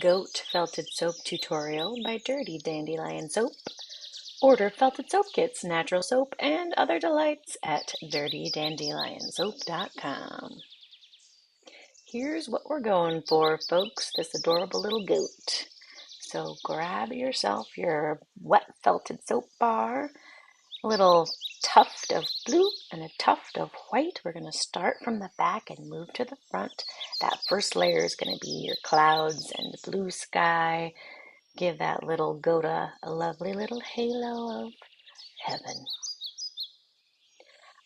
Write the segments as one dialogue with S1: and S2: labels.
S1: Goat Felted Soap Tutorial by Dirty Dandelion Soap. Order felted soap kits, natural soap, and other delights at dirtydandelionsoap.com. Here's what we're going for, folks, this adorable little goat. So grab yourself your wet felted soap bar, a little tuft of blue and a tuft of white. We're going to start from the back and move to the front. That first layer is going to be your clouds and blue sky. Give that little goat a lovely little halo of heaven.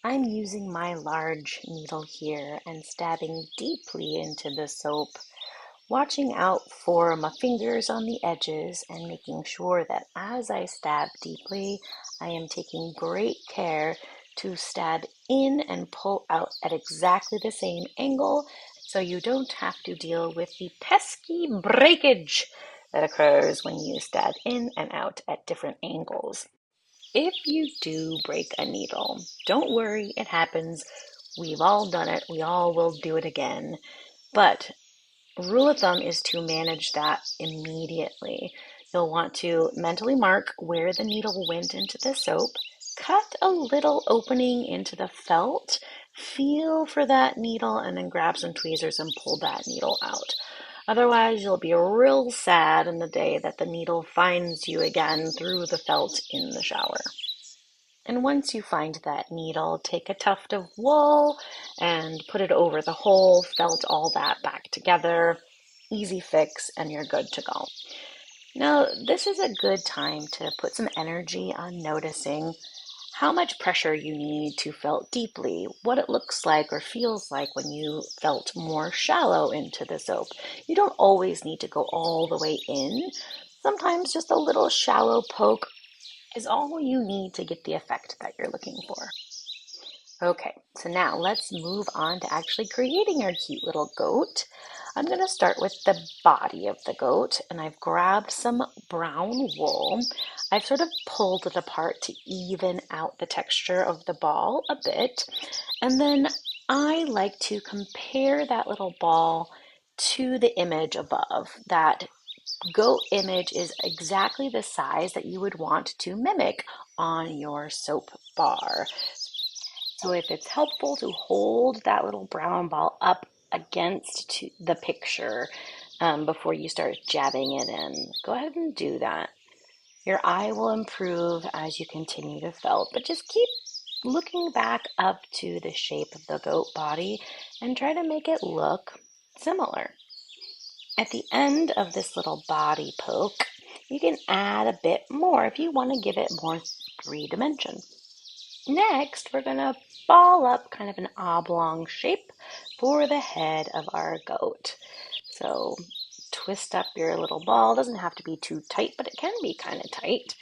S1: I'm using my large needle here and stabbing deeply into the soap, watching out for my fingers on the edges and making sure that as I stab deeply, I am taking great care to stab in and pull out at exactly the same angle so you don't have to deal with the pesky breakage that occurs when you stab in and out at different angles. If you do break a needle, don't worry, it happens. We've all done it. We all will do it again. But rule of thumb is to manage that immediately. You'll want to mentally mark where the needle went into the soap, cut a little opening into the felt, feel for that needle, and then grab some tweezers and pull that needle out. Otherwise, you'll be real sad in the day that the needle finds you again through the felt in the shower. And once you find that needle, take a tuft of wool and put it over the hole, felt all that back together. Easy fix, and you're good to go. Now, this is a good time to put some energy on noticing how much pressure you need to felt deeply, what it looks like or feels like when you felt more shallow into the soap. You don't always need to go all the way in. Sometimes just a little shallow poke is all you need to get the effect that you're looking for. Okay, so now let's move on to actually creating our cute little goat. I'm going to start with the body of the goat, and I've grabbed some brown wool. I've sort of pulled it apart to even out the texture of the ball a bit, and then I like to compare that little ball to the image above. That goat image is exactly the size that you would want to mimic on your soap bar. So if it's helpful to hold that little brown ball up against the picture before you start jabbing it in, go ahead and do that. Your eye will improve as you continue to felt, but just keep looking back up to the shape of the goat body and try to make it look similar. At the end of this little body poke, you can add a bit more if you want to give it more 3 dimension. Next, we're going to ball up kind of an oblong shape for the head of our goat. So twist up your little ball. It doesn't have to be too tight, but it can be kind of tight.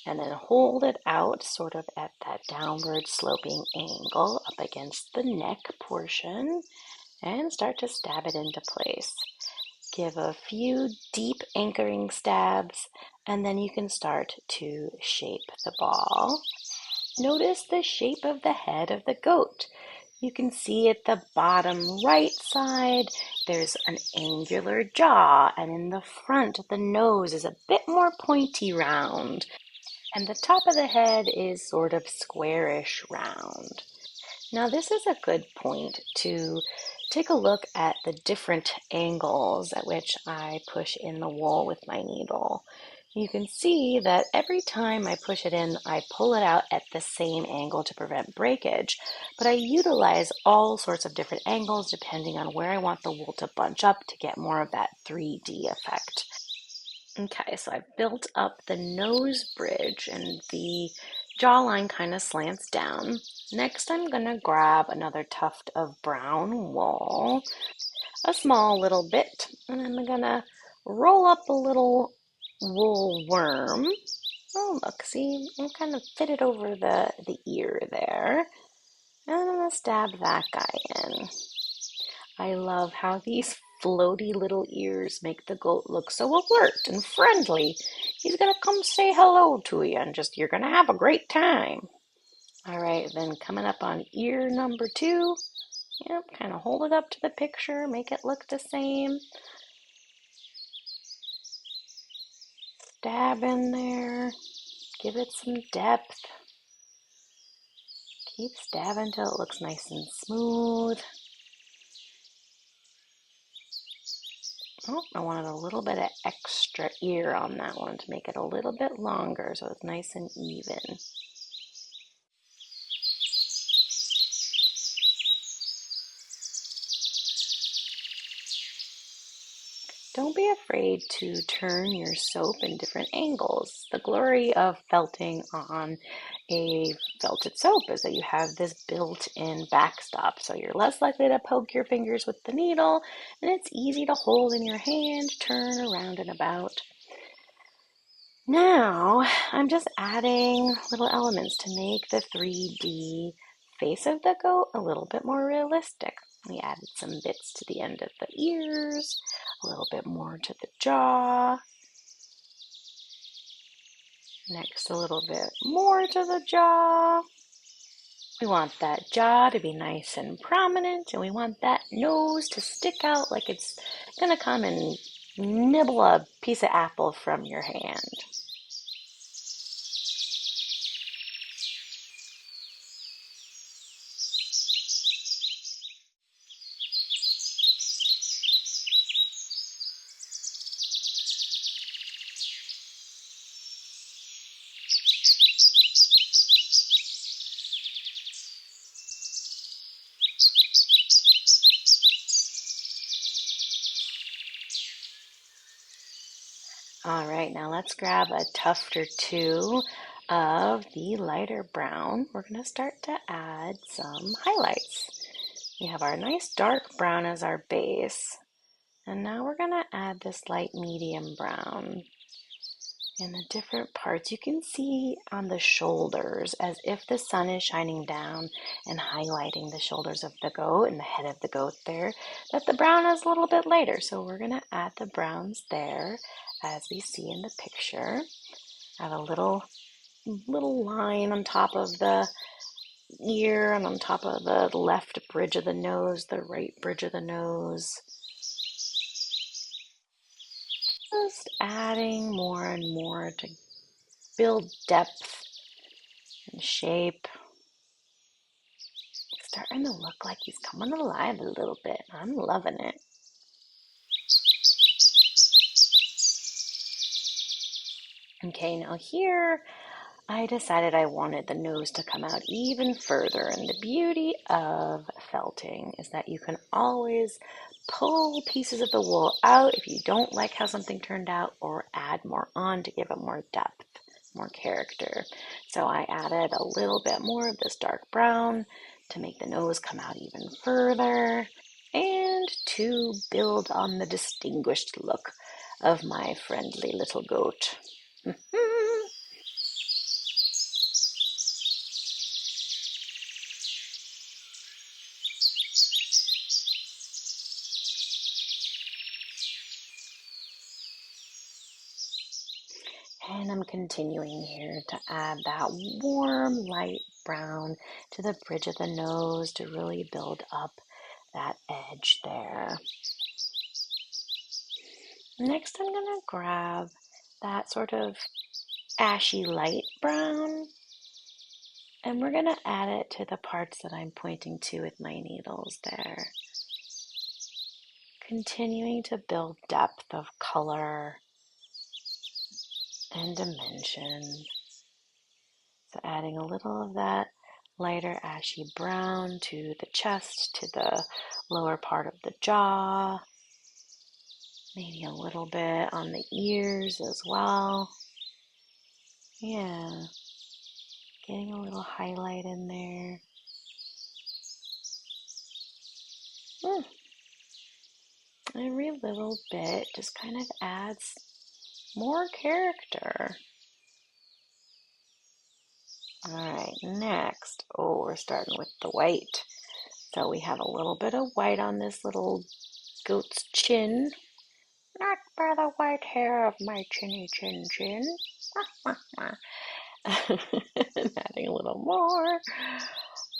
S1: And then hold it out sort of at that downward sloping angle up against the neck portion and start to stab it into place. Give a few deep anchoring stabs, and then you can start to shape the ball. Notice the shape of the head of the goat. You can see at the bottom right side, there's an angular jaw, and in the front, the nose is a bit more pointy round, and the top of the head is sort of squarish round. Now, this is a good point to take a look at the different angles at which I push in the wool with my needle. You can see that every time I push it in, I pull it out at the same angle to prevent breakage, but I utilize all sorts of different angles depending on where I want the wool to bunch up to get more of that 3D effect. Okay, so I've built up the nose bridge and the jawline kind of slants down. Next, I'm going to grab another tuft of brown wool, a small little bit, and I'm going to roll up a little wool worm. Oh, look, see, I kind of fit it over the ear there. And I'm going to stab that guy in. I love how these floaty little ears make the goat look so alert and friendly. He's going to come say hello to you and just, you're going to have a great time. All right, then coming up on ear number 2. Yep, kind of hold it up to the picture, make it look the same. Dab in there, give it some depth. Keep dabbing until it looks nice and smooth. Oh, I wanted a little bit of extra ear on that one to make it a little bit longer so it's nice and even. Don't be afraid to turn your soap in different angles. The glory of felting on a felted soap is that you have this built-in backstop, so you're less likely to poke your fingers with the needle, and it's easy to hold in your hand, turn around and about. Now, I'm just adding little elements to make the 3D face of the goat a little bit more realistic. We added some bits to the end of the ears, a little bit more to the jaw. Next, a little bit more to the jaw. We want that jaw to be nice and prominent, and we want that nose to stick out like it's gonna come and nibble a piece of apple from your hand. All right, now let's grab a tuft or two of the lighter brown. We're going to start to add some highlights. We have our nice dark brown as our base, and now we're going to add this light medium brown. In the different parts, you can see on the shoulders as if the sun is shining down and highlighting the shoulders of the goat and the head of the goat there, that the brown is a little bit lighter. So we're going to add the browns there as we see in the picture. Add a little line on top of the ear and on top of the left bridge of the nose, the right bridge of the nose. Just adding more and more to build depth and shape. It's starting to look like he's coming alive a little bit. I'm loving it. Okay, now here I decided I wanted the nose to come out even further, and the beauty of felting is that you can always pull pieces of the wool out if you don't like how something turned out, or add more on to give it more depth, more character. So I added a little bit more of this dark brown to make the nose come out even further and to build on the distinguished look of my friendly little goat. And I'm continuing here to add that warm light brown to the bridge of the nose to really build up that edge there. Next, I'm going to grab that sort of ashy light brown, and we're going to add it to the parts that I'm pointing to with my needles there. Continuing to build depth of color and dimension. So adding a little of that lighter ashy brown to the chest, to the lower part of the jaw, maybe a little bit on the ears as well. Yeah, getting a little highlight in there. Every little bit just kind of adds more character. All right, next, we're starting with the white. So we have a little bit of white on this little goat's chin. Not by the white hair of my chinny chin chin. Adding a little more.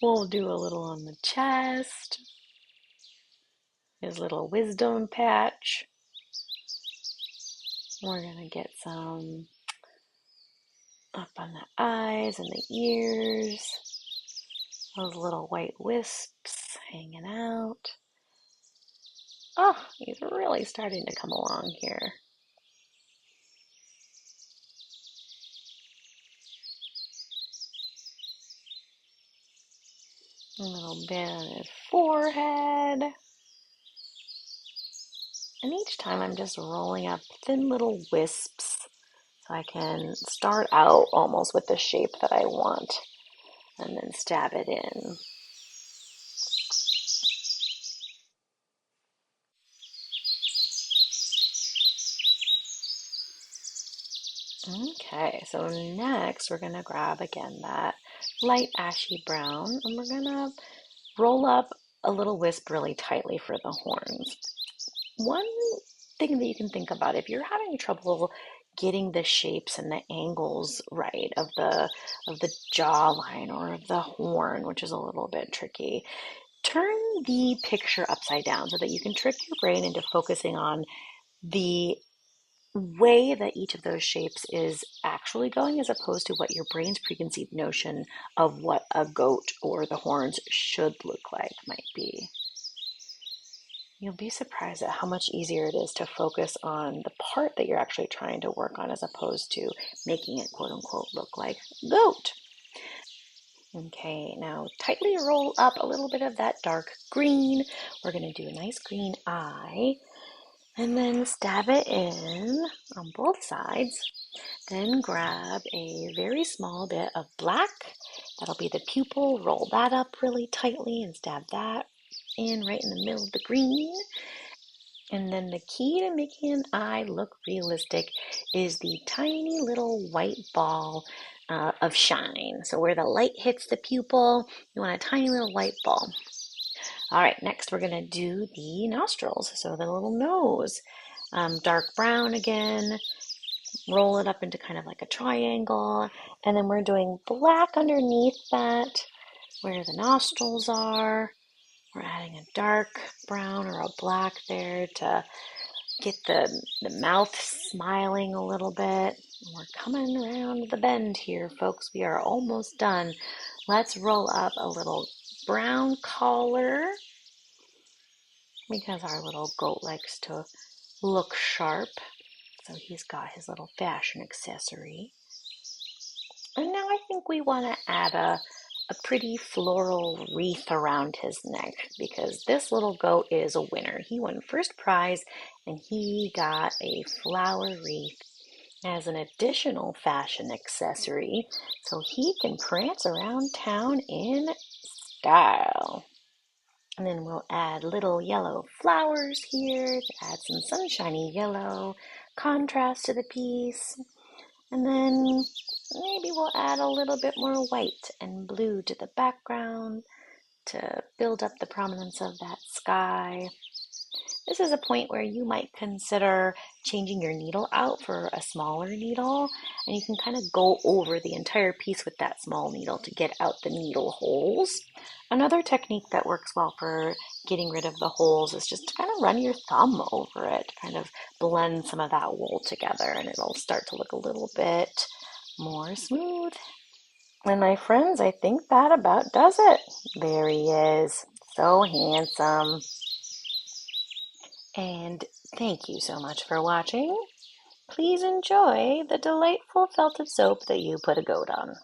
S1: We'll do a little on the chest. His little wisdom patch. We're going to get some up on the eyes and the ears. Those little white wisps hanging out. Oh, he's really starting to come along here. A little bit on his forehead. And each time I'm just rolling up thin little wisps so I can start out almost with the shape that I want and then stab it in. Okay, so next we're going to grab again that light ashy brown and we're going to roll up a little wisp really tightly for the horns. One thing that you can think about if you're having trouble getting the shapes and the angles right of the jawline or of the horn, which is a little bit tricky, turn the picture upside down so that you can trick your brain into focusing on the way that each of those shapes is actually going as opposed to what your brain's preconceived notion of what a goat or the horns should look like might be. You'll be surprised at how much easier it is to focus on the part that you're actually trying to work on as opposed to making it quote unquote look like goat. Okay, now tightly roll up a little bit of that dark green. We're going to do a nice green eye and then stab it in on both sides. Then grab a very small bit of black. That'll be the pupil. Roll that up really tightly and stab that in right in the middle of the green. And then the key to making an eye look realistic is the tiny little white ball of shine. So where the light hits the pupil, you want a tiny little white ball. All right, next we're going to do the nostrils. So the little nose, dark brown again. Roll it up into kind of like a triangle. And then we're doing black underneath that where the nostrils are. We're adding a dark brown or a black there to get the mouth smiling a little bit. We're coming around the bend here, folks. We are almost done. Let's roll up a little brown collar because our little goat likes to look sharp. So he's got his little fashion accessory. And now I think we want to add a pretty floral wreath around his neck because this little goat is a winner. He won first prize and he got a flower wreath as an additional fashion accessory so he can prance around town in style. And then we'll add little yellow flowers here to add some sunshiny yellow contrast to the piece. And then maybe we'll add a little bit more white and blue to the background to build up the prominence of that sky. This is a point where you might consider changing your needle out for a smaller needle, and you can kind of go over the entire piece with that small needle to get out the needle holes. Another technique that works well for getting rid of the holes is just to kind of run your thumb over it, to kind of blend some of that wool together, and it'll start to look a little bit more smooth. And my friends, I think that about does it. There he is, so handsome. And thank you so much for watching. Please enjoy the delightful felted soap that you put a goat on.